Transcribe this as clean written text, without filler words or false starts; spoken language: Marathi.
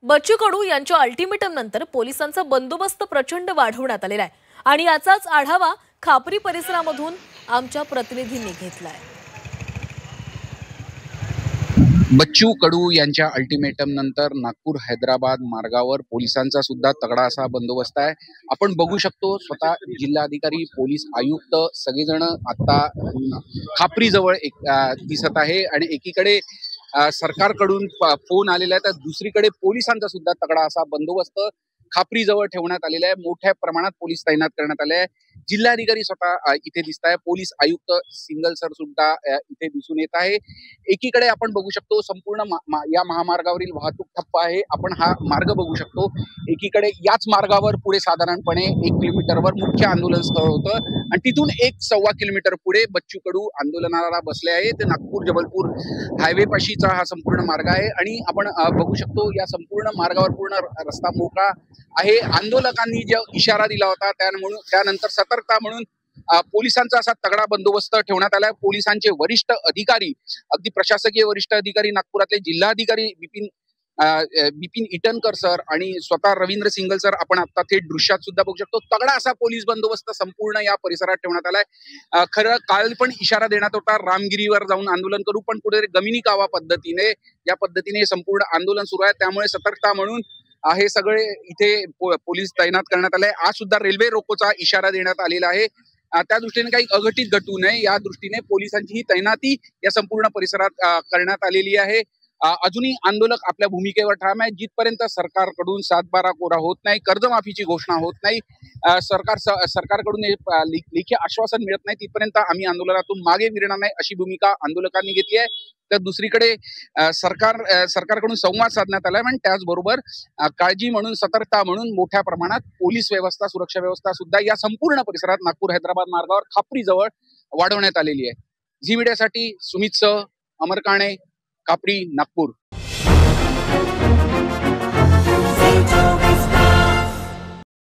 बच्चू कडू यांच्या अल्टिमेटम नंतर पोलिसांचा बंदोबस्त प्रचंड वाढवण्यात आलेला आहे आणि याचाच आढावा खापरी परिसरामधून आमच्या प्रतिनिधींनी घेतलाय। बच्चू कडू यांच्या अल्टिमेटम नंतर नागपूर हैदराबाद मार्गावर पोलिसांचा सुद्धा तगडा असा बंदोबस्त आहे। आपण बघू शकतो स्वतः जिल्हाधिकारी, पोलीस आयुक्त सगळेजण आता खापरी जवळ दिसत आहे आणि एकीकडे सरकारकडून फोन आलेला आहे तर दुसरीकडे पोलिसांचा सुद्धा तगडा असा बंदोबस्त खापरी जवळ ठेवण्यात आलेला आहे। मोठ्या प्रमाणात पोलीस तैनात करण्यात आले आहे। जिल्हाधिकारी स्वतः इथे दिसत आहे, पोलीस आयुक्त सिंगल सर सुद्धा इथे दिसून येत आहे। एकीकडे आपण बघू शकतो संपूर्ण या महामार्गावरील वाहतूक ठप्प आहे। आपण हा मार्ग बघू शकतो, एकीकडे याच मार्गावर पुढे साधारणपणे 1 किलोमीटरवर मुख्य आंदोलन स्थळ होतं आणि तिथून 1-1.25 किलोमीटर पुढे बच्चू कडू आंदोलनाला बसले आहे। ते नागपूर जबलपूर हायवे पाशीचा हा संपूर्ण मार्ग आहे आणि आपण बघू शकतो या संपूर्ण मार्गावर पूर्ण रस्ता मोकळा आहे। आंदोलकांनी जो इशारा दिला होता त्यानंतर सतर्कता म्हणून पोलिसांचा असा तगडा बंदोबस्त ठेवण्यात आलाय। पोलिसांचे वरिष्ठ अधिकारी, अगदी प्रशासकीय वरिष्ठ अधिकारी, नागपुरातले जिल्हाधिकारी बिपिन इटनकर सर आणि स्वतः रवींद्र सिंगल सर आपण आता थेट दृश्यात सुद्धा बघू शकतो। तगडा असा पोलीस बंदोबस्त संपूर्ण या परिसरात ठेवण्यात आलाय। खरं काल पण इशारा देण्यात होता रामगिरीवर जाऊन आंदोलन करू, पण कुठे गमिनी कावा पद्धतीने या पद्धतीने संपूर्ण आंदोलन सुरू आहे। त्यामुळे सतर्कता म्हणून हे सगळे इथे पोलीस तैनात करण्यात आले। आज सुद्धा रेल्वे रोकोचा इशारा देण्यात आलेला आहे। त्या दृष्टीने काही अघटित घटू नये या दृष्टीने पोलिसांची ही तैनाती या संपूर्ण परिसरात करण्यात आलेली आहे। अजूनही आंदोलक आपल्या भूमिकेवर ठाम आहे। जिथपर्यंत सरकारकडून 7-12 कोरा होत नाही, कर्जमाफीची घोषणा होत नाही, सरकारकडून लेखी आश्वासन मिळत नाही, तिथपर्यंत आम्ही आंदोलनातून मागे फिरणार नाही अशी भूमिका आंदोलकांनी घेतली आहे। तर दुसरीकडे सरकारकडून संवाद साधण्यात आलाय, पण त्याचबरोबर काळजी म्हणून, सतर्कता म्हणून मोठ्या प्रमाणात पोलीस व्यवस्था, सुरक्षा व्यवस्था सुद्धा या संपूर्ण परिसरात नागपूर हैदराबाद मार्गावर खापरी जवळ वाढवण्यात आलेली आहे। झी मीडियासाठी सुमित सह, अमर काणे, खापरी, नागपूर।